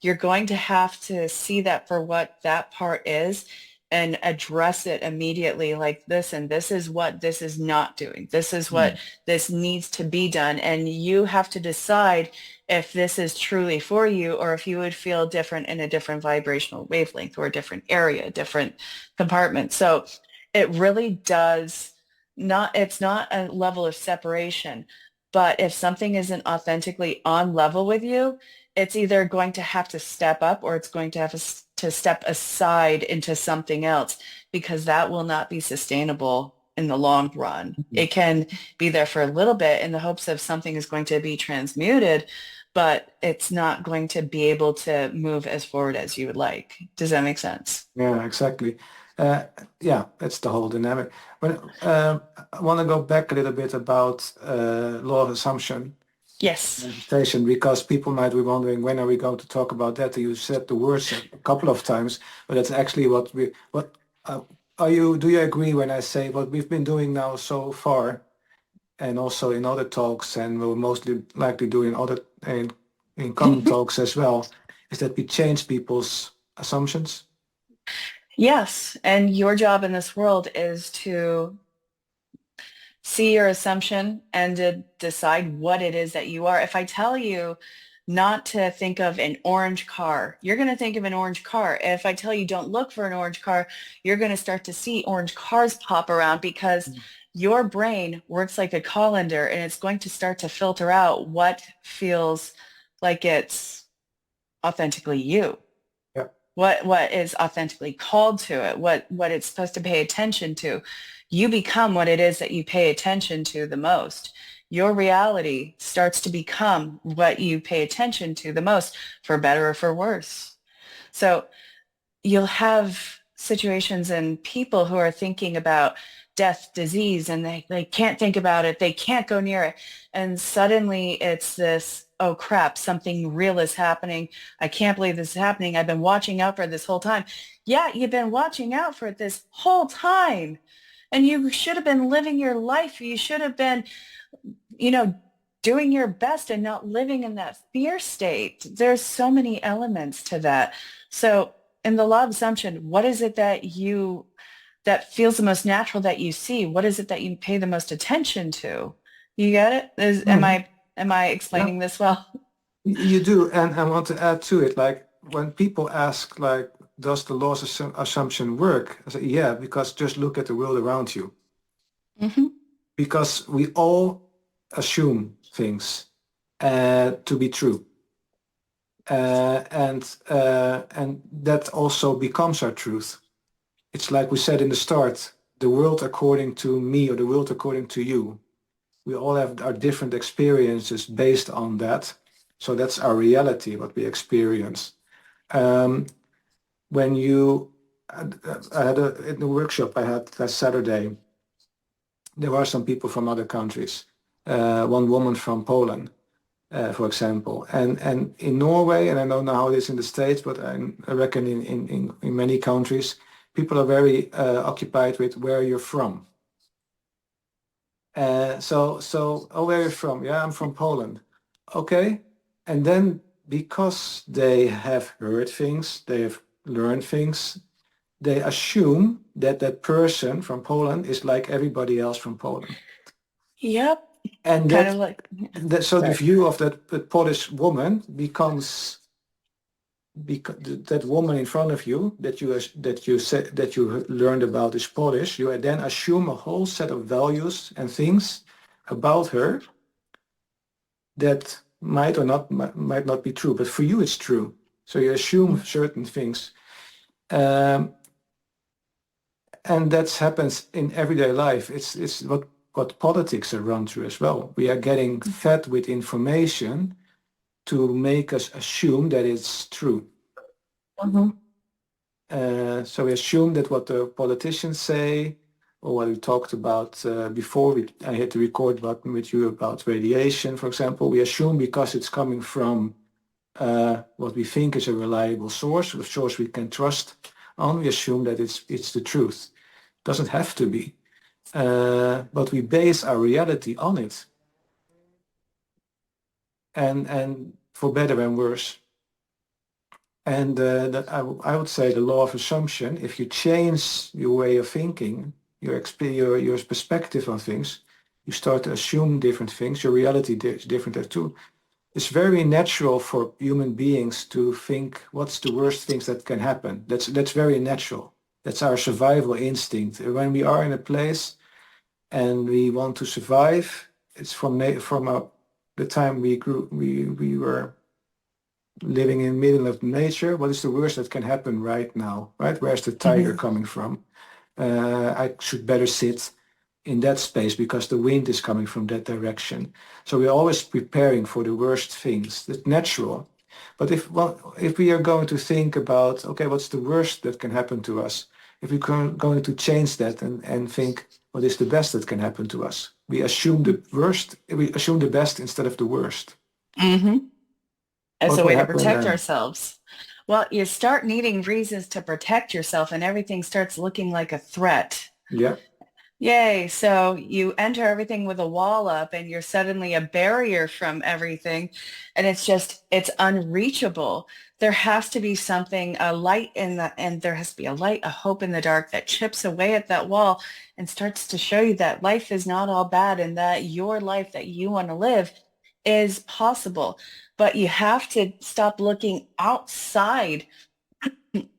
You're going to have to see that for what that part is and address it immediately like this, and this is what this is not doing. This is what Mm. this needs to be done. And you have to decide if this is truly for you or if you would feel different in a different vibrational wavelength or a different area, different compartment. So it really does not, it's not a level of separation, but if something isn't authentically on level with you, it's either going to have to step up or it's going to have to step aside into something else because that will not be sustainable in the long run. It can be there for a little bit in the hopes of something is going to be transmuted, but it's not going to be able to move as forward as you would like. Does that make sense? Yeah, exactly. Uh, yeah, that's the whole dynamic. But I want to go back a little bit about law of assumption Yes. station because people might be wondering when are we going to talk about that? You said the words a couple of times, but that's actually what uh, do you agree when I say what we've been doing now so far and also in other talks and we'll mostly likely do in other in common talks as well, is that we change people's assumptions? Yes, and your job in this world is to see your assumption and to decide what it is that you are. If I tell you not to think of an orange car. You're going to think of an orange car. If I tell you don't look for an orange car, you're going to start to see orange cars pop around because your brain works like a colander and it's going to start to filter out what feels like it's authentically you, Yeah. what is authentically called to it, what it's supposed to pay attention to. You become what it is that you pay attention to the most. Your reality starts to become what you pay attention to the most, for better or for worse. So you'll have situations and people who are thinking about death, disease, and they can't think about it. They can't go near it. And suddenly it's this, oh crap, something real is happening. I can't believe this is happening. I've been watching out for it this whole time. Yeah, you've been watching out for it this whole time. And you should have been living your life. You should have been, you know, doing your best and not living in that fear state. There's so many elements to that. So in the law of assumption, what is it that feels the most natural that you see? What is it that you pay the most attention to? You get it? Mhm. Am I Yeah, explaining this well? you do. And I want to add to it, like when people ask, like, does the laws assumption work? I say, yeah, because just look at the world around you. Hmm. Because we all assume things to be true. And that also becomes our truth. It's like we said in the start, the world according to me or the world according to you. We all have our different experiences based on that. So that's our reality, what we experience. Um, when you, I had in the workshop I had last Saturday, there were some people from other countries. One woman from Poland, for example. And in Norway, and I don't know how it is in the States, but I reckon in many countries, people are very occupied with where you're from. Oh, where are you from? Yeah, I'm from Poland. Okay. And then because they have heard things, they have learned things, they assume that that person from Poland is like everybody else from Poland. Yep. And Kind of like, so the sorry. view of that Polish woman becomes because that woman in front of you that you learned about is Polish, you then assume a whole set of values and things about her that might not be true, but for you it's true. So you assume certain things, um, and that happens in everyday life. It's what politics are run through as well. We are getting fed with information to make us assume that it's true. Mhm. So we assume that what the politicians say, or what we talked about before, I had to record with you about radiation, for example. We assume because it's coming from what we think is a reliable source, a source we can trust on, we assume that it's the truth. Doesn't have to be, but we base our reality on it, and for better and worse. And I would say the law of assumption, if you change your way of thinking, your perspective on things, you start to assume different things, your reality is different there too. It's very natural for human beings to think, what's the worst things that can happen? That's very natural. That's our survival instinct. When we are in a place and we want to survive, it's the time we were living in the middle of nature. What is the worst that can happen right now? Right? Where's the tiger Mhm. coming from? I should better sit in that space because the wind is coming from that direction. So we're always preparing for the worst things. That's natural. But if we are going to think about, okay, what's the worst that can happen to us? If we're going to change that and think, what is the best that can happen to us? We assume the best instead of the worst. Mhm. As What a will way to happen protect then? ourselves. Well, you start needing reasons to protect yourself and everything starts looking like a threat. Yeah. Yay. So you enter everything with a wall up and you're suddenly a barrier from everything. And it's unreachable. There has to be something, a light and there has to be a light, a hope in the dark that chips away at that wall and starts to show you that life is not all bad and that your life that you want to live is possible, but you have to stop looking outside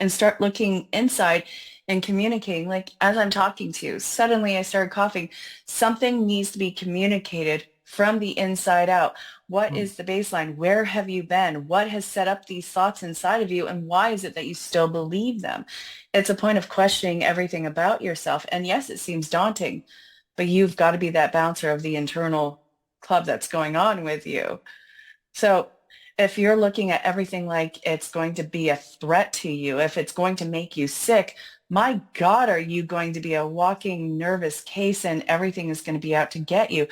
and start looking inside and communicating. Like as I'm talking to you, suddenly I started coughing. Something needs to be communicated from the inside out. What Mm. is the baseline? Where have you been? What has set up these thoughts inside of you? And why is it that you still believe them? It's a point of questioning everything about yourself. And yes, it seems daunting, but you've got to be that bouncer of the internal club that's going on with you. So if you're looking at everything like it's going to be a threat to you, if it's going to make you sick, my God, are you going to be a walking nervous case and everything is going to be out to get you?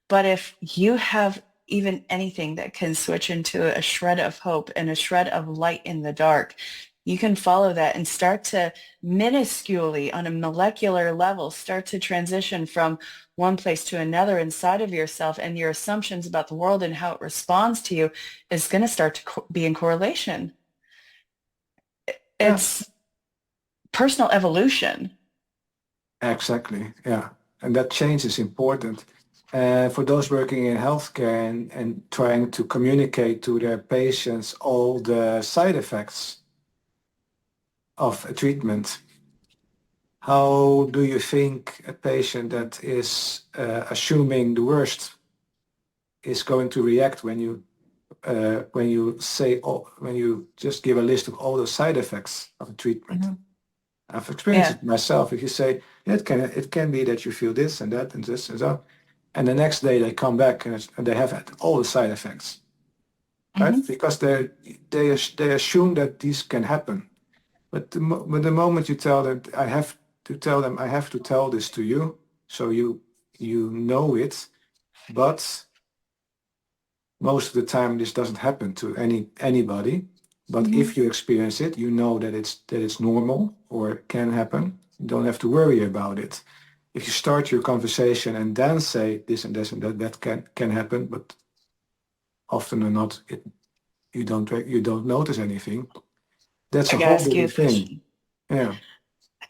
But if you have even anything that can switch into a shred of hope and a shred of light in the dark, you can follow that and start to minusculely on a molecular level, start to transition from one place to another inside of yourself, and your assumptions about the world and how it responds to you is going to start to be in correlation. Yeah, It's personal evolution. exactly. Yeah. And that change is important. For those working in healthcare and trying to communicate to their patients all the side effects of a treatment, how do you think a patient that is assuming the worst is going to react when you say when you just give a list of all the side effects of a treatment? Mhm. I've experienced Yeah. it myself. If you say yeah, it can be that you feel this and that and this and that, and the next day they come back and they have had all the side effects, right? Hmm. Because they assume that these can happen. But the moment you tell them, I have to tell them, I have to tell this to you, so you know it. But most of the time, this doesn't happen to anybody. But Hmm. if you experience it, you know that it's normal or can happen. You don't have to worry about it. If you start your conversation and then say this and this and that can happen, but often or not, you don't notice anything. That's I a gotta whole ask you a different thing. question. Yeah.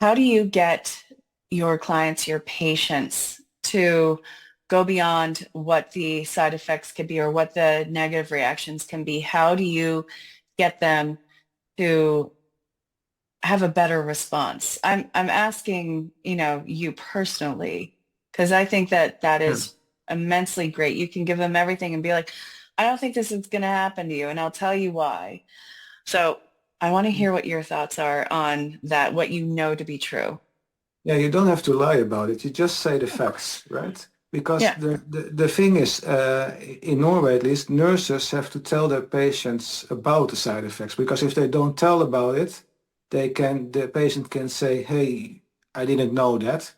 How do you get your clients, your patients to go beyond what the side effects could be or what the negative reactions can be? How do you get them to have a better response? I'm asking, you personally, because I think that that Yeah. is immensely great. You can give them everything and be like, I don't think this is going to happen to you, and I'll tell you why. So I want to hear what your thoughts are on that, what you know to be true. Yeah, you don't have to lie about it. You just say the facts, right? Because Yeah. the thing is, in Norway at least, nurses have to tell their patients about the side effects. Because if they don't tell about it, the patient can say, "Hey, I didn't know that,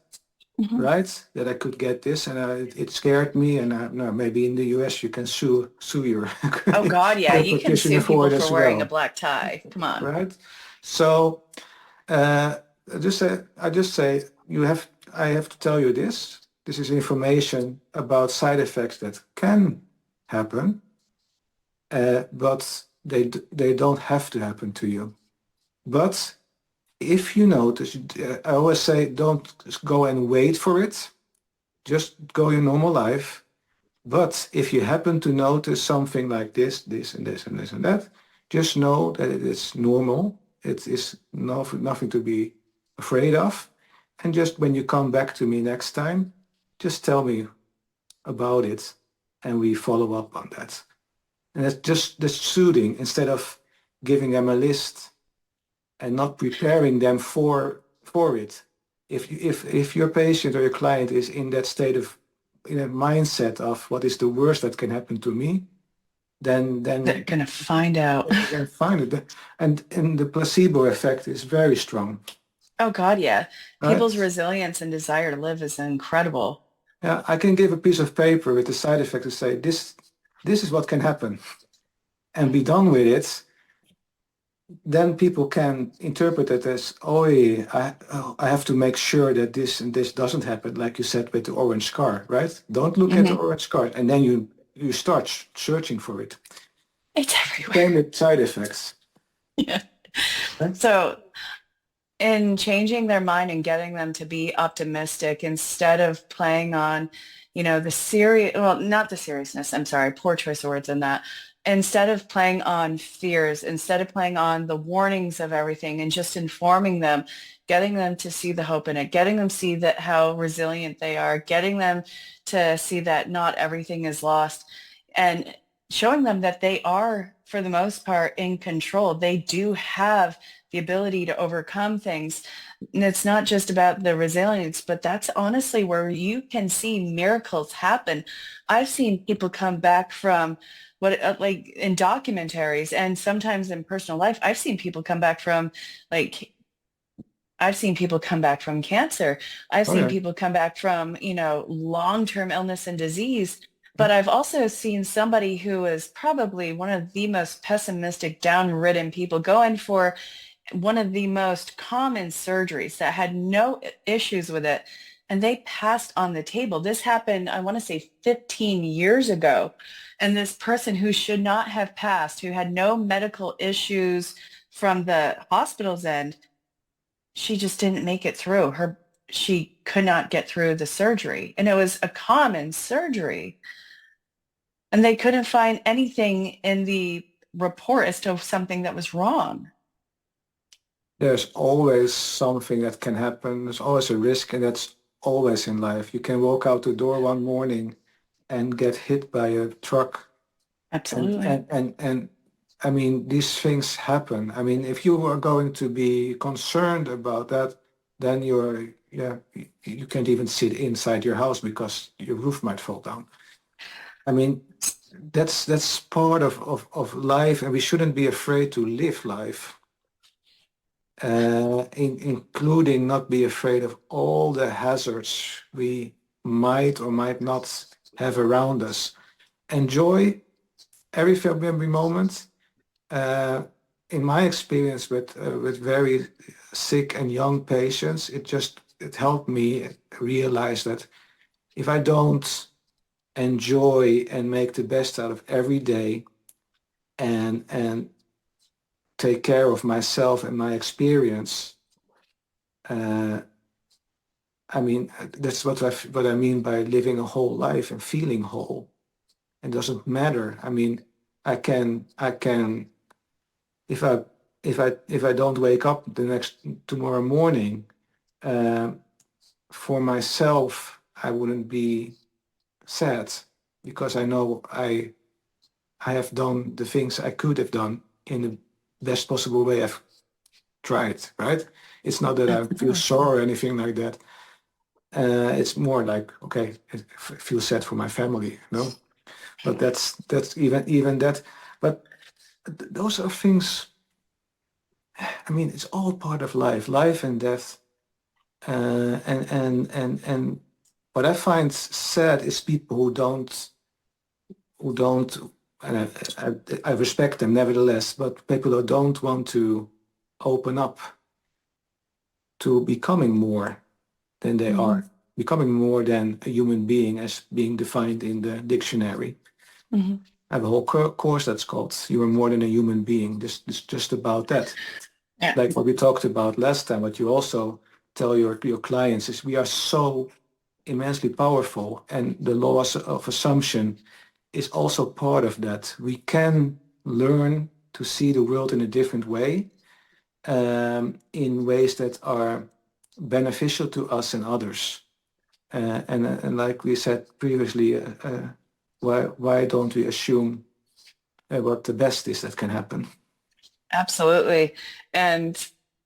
Mhm. right? That I could get this, and it scared me." And no, maybe in the US you can sue your Oh God, yeah. your You can practitioner sue for people it for as wearing a well, black tie. Come on. right? So. Uh, I just say I have to tell you this. This is information about side effects that can happen, but they don't have to happen to you. But if you notice, I always say don't go and wait for it. Just go your normal life. But if you happen to notice something like this and this and this and that, just know that it is normal. It is nothing to be afraid of. And just when you come back to me next time, just tell me about it and we follow up on that. And that's just the soothing instead of giving them a list and not preparing them for it. If your patient or your client is in that state of in a mindset of what is the worst that can happen to me, They're then gonna find out. they can find it. And the placebo effect is very strong, Oh God, yeah. People's right? resilience and desire to live is incredible. Yeah, I can give a piece of paper with the side effect to say this is what can happen and be done with it. Then people can interpret it as, oh, yeah, I have to make sure that this and this doesn't happen, like you said with the orange car, right? Don't look at the Hmm. orange car, and then you start searching for it. It's everywhere. Same with side effects, Yeah. right? So in changing their mind and getting them to be optimistic instead of playing on, the serious, well, not the seriousness, I'm sorry, poor choice of words in that. Instead of playing on fears, instead of playing on the warnings of everything and just informing them, getting them to see the hope in it, getting them to see that how resilient they are, getting them to see that not everything is lost, and showing them that they are, for the most part, in control. They do have the ability to overcome things. And it's not just about the resilience, but that's honestly where you can see miracles happen. I've seen people come back from like in documentaries and sometimes in personal life, like, I've seen people come back from cancer. I've Oh seen yeah. people come back from, long-term illness and disease. Yeah. But I've also seen somebody who is probably one of the most pessimistic, down-ridden people going for one of the most common surgeries that had no issues with it. And they passed on the table. This happened, I want to say 15 years ago. And this person who should not have passed, who had no medical issues from the hospital's end, she just didn't make it through. She could not get through the surgery. And it was a common surgery. And they couldn't find anything in the report as to something that was wrong. There's always something that can happen. There's always a risk, and that's always in life. You can walk out the door one morning and get hit by a truck, and Absolutely. and I mean, these things happen. I mean, if you are going to be concerned about that, then you can't even sit inside your house because your roof might fall down. I mean, that's part of life, and we shouldn't be afraid to live life, including not be afraid of all the hazards we might or might not have around us. Enjoy every moment. Uh, in my experience with very sick and young patients, it helped me realize that if I don't enjoy and make the best out of every day and take care of myself and my experience, uh, I mean that's what I mean by living a whole life and feeling whole. It doesn't matter. I mean, I can if I don't wake up tomorrow morning, uh, for myself, I wouldn't be sad because I know I have done the things I could have done in the best possible way I've tried, right? It's not that I feel Absolutely. sorry or anything like that. It's more like, okay, I feel sad for my family, But that's even that. But those are things. I mean, it's all part of life and death. And what I find sad is people who don't, and I respect them nevertheless, but people who don't want to open up to becoming more than they Mhm. are, becoming more than a human being as being defined in the dictionary. Mhm. I have a whole course that's called "You Are More Than a Human Being." Just about that. Yeah, Like what we talked about last time, what you also tell your clients is we are so immensely powerful, and the laws of assumption is also part of that. We can learn to see the world in a different way, in ways that are beneficial to us and others. And like we said previously, why don't we assume what the best is that can happen? absolutely. And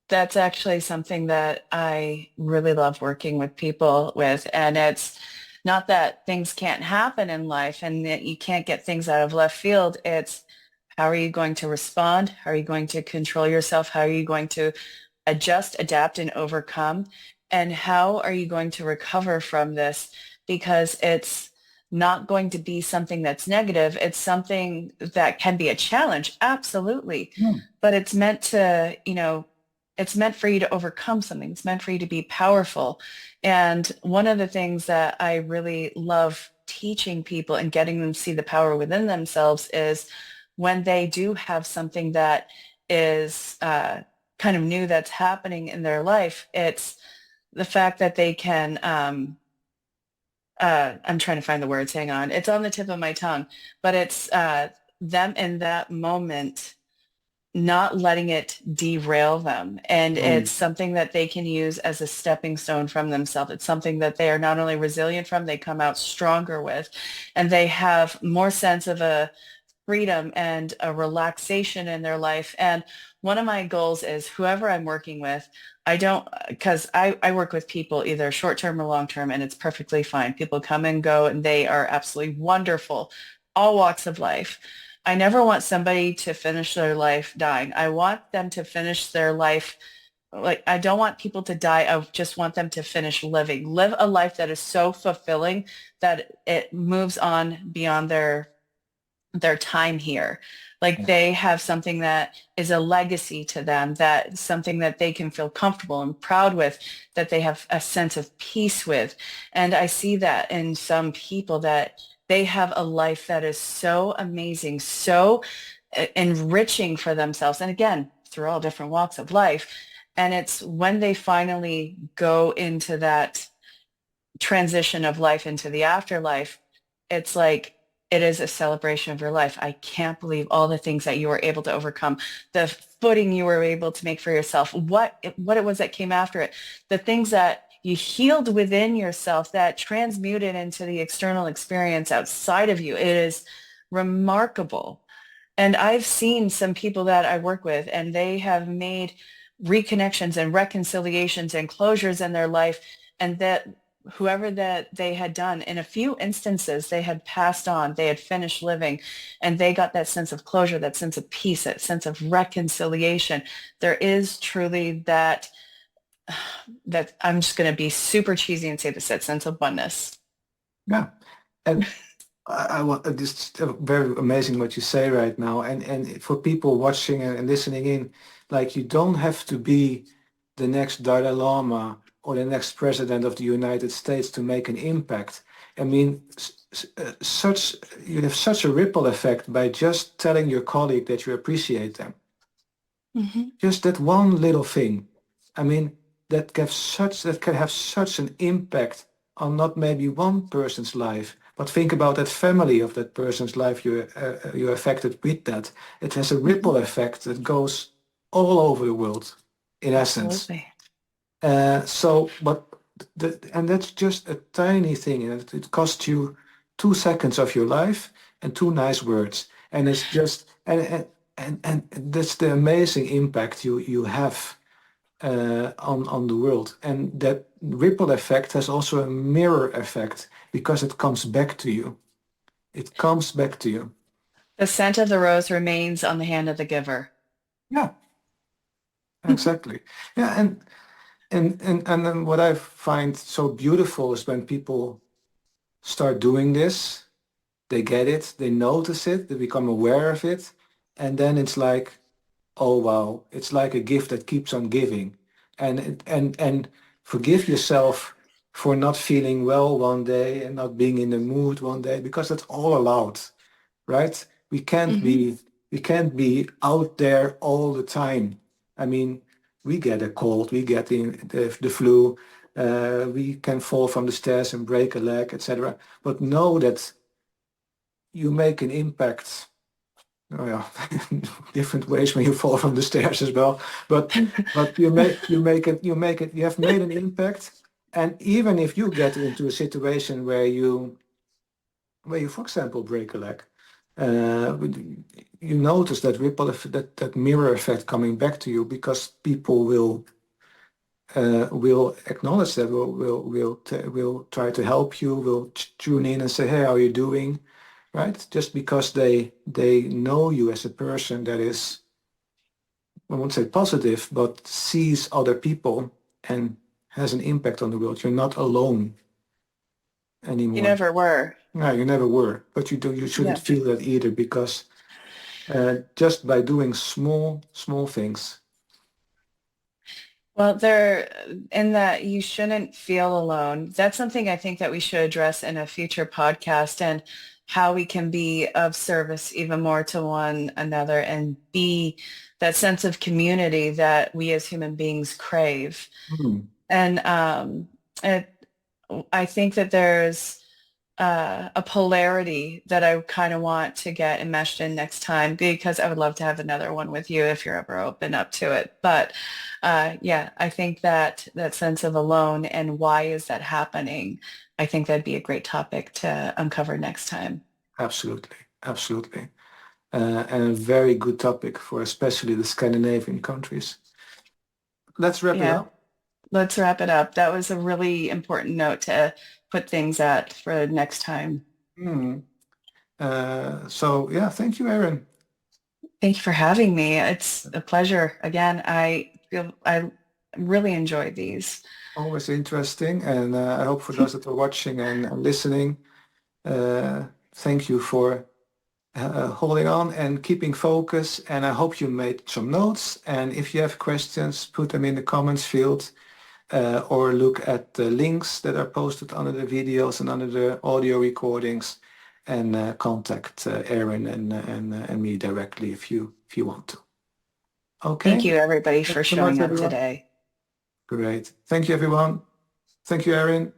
that's actually something that I really love working with people with. And it's not that things can't happen in life and that you can't get things out of left field. It's how are you going to respond? How are you going to control yourself? How are you going to adjust, adapt, and overcome? And how are you going to recover from this? Because it's not going to be something that's negative. It's something that can be a challenge, absolutely. Hmm. But it's meant to, it's meant for you to overcome something. It's meant for you to be powerful. And one of the things that I really love teaching people and getting them to see the power within themselves is when they do have something that is kind of new that's happening in their life. It's the fact that they can, I'm trying to find the words, hang on. It's on the tip of my tongue, but it's them in that moment not letting it derail them. And it's Mm. something that they can use as a stepping stone from themselves. It's something that they are not only resilient from, they come out stronger with, and they have more sense of a freedom and a relaxation in their life. And one of my goals is whoever I'm working with, I don't, because I work with people either short term or long term, and it's perfectly fine. People come and go, and they are absolutely wonderful, all walks of life. I never want somebody to finish their life dying. I want them to finish their life like I don't want people to die. I just want them to finish living, live a life that is so fulfilling that it moves on beyond their time here. Like Yeah. they have something that is a legacy to them, that something that they can feel comfortable and proud with, that they have a sense of peace with. And I see that in some people that they have a life that is so amazing, so enriching for themselves. And again, through all different walks of life. And it's when they finally go into that transition of life into the afterlife, it's like it is a celebration of your life. I can't believe all the things that you were able to overcome, the footing you were able to make for yourself, what it was that came after it, the things that you healed within yourself that transmuted into the external experience outside of you. It is remarkable. And I've seen some people that I work with, and they have made reconnections and reconciliations and closures in their life, and that whoever that they had done, in a few instances, they had passed on, they had finished living, and they got that sense of closure, that sense of peace, that sense of reconciliation. There is truly that I'm just going to be super cheesy and say this, that sense of oneness. Yeah. And I want this very amazing what you say right now. And for people watching and listening in, like you don't have to be the next Dalai Lama or the next president of the United States to make an impact. I mean, such you have such a ripple effect by just telling your colleague that you appreciate them. Mm-hmm. Just that one little thing. I mean, that can have such an impact on not maybe one person's life, but think about that family of that person's life you're affected with that. It has a Mm-hmm. ripple effect that goes all over the world, in essence. Absolutely. And that's just a tiny thing. And it costs you 2 seconds of your life and two nice words. And it's just and that's the amazing impact you have on the world. And that ripple effect has also a mirror effect because it comes back to you. It comes back to you. The scent of the rose remains on the hand of the giver. Yeah, exactly. Yeah, and then what I find so beautiful is when people start doing this, they get it, they notice it, they become aware of it, and then it's like, oh wow, it's like a gift that keeps on giving. And forgive yourself for not feeling well one day and not being in the mood one day because that's all allowed, right? We can't Mm-hmm. be we can't be out there all the time. I mean, we get a cold, we get the flu, we can fall from the stairs and break a leg, etc. But know that you make an impact. Oh yeah, different ways when you fall from the stairs as well. But you have made an impact. And even if you get into a situation where you, for example, break a leg, uh, you notice that that mirror effect coming back to you because people will acknowledge that, will try to help you, will tune in and say, hey, how are you doing? Right? Just because they know you as a person that is, I won't say positive, but sees other people and has an impact on the world. You're not alone You anymore. never were. No, you never were, but you shouldn't Yeah. feel that either because just by doing small things. Well, there, in that you shouldn't feel alone. That's something I think that we should address in a future podcast. And how we can be of service even more to one another and be that sense of community that we as human beings crave. Hmm. And it, I think that there's a polarity that I kind of want to get enmeshed in next time, because I would love to have another one with you if you're ever open up to it. But yeah, I think that that sense of alone and why is that happening, I think that'd be a great topic to uncover next time. Absolutely, absolutely. And a very good topic for especially the Scandinavian countries. Let's wrap it Yeah, up. let's wrap it up. That was a really important note to put things at for next time. Hmm. So yeah, thank you, Erin. Thank you for having me. It's a pleasure. Again, I feel I really enjoyed these. Always interesting, and I hope for those that are watching and listening, thank you for holding on and keeping focus. And I hope you made some notes. And if you have questions, put them in the comments field, or look at the links that are posted under the videos and under the audio recordings, and contact Erin and me directly if you want to. Thank Okay. you, everybody, for Thanks so much, showing up everyone. today. Great. Thank you, everyone. Thank you, Erin.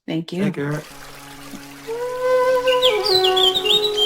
Thank Take you. care.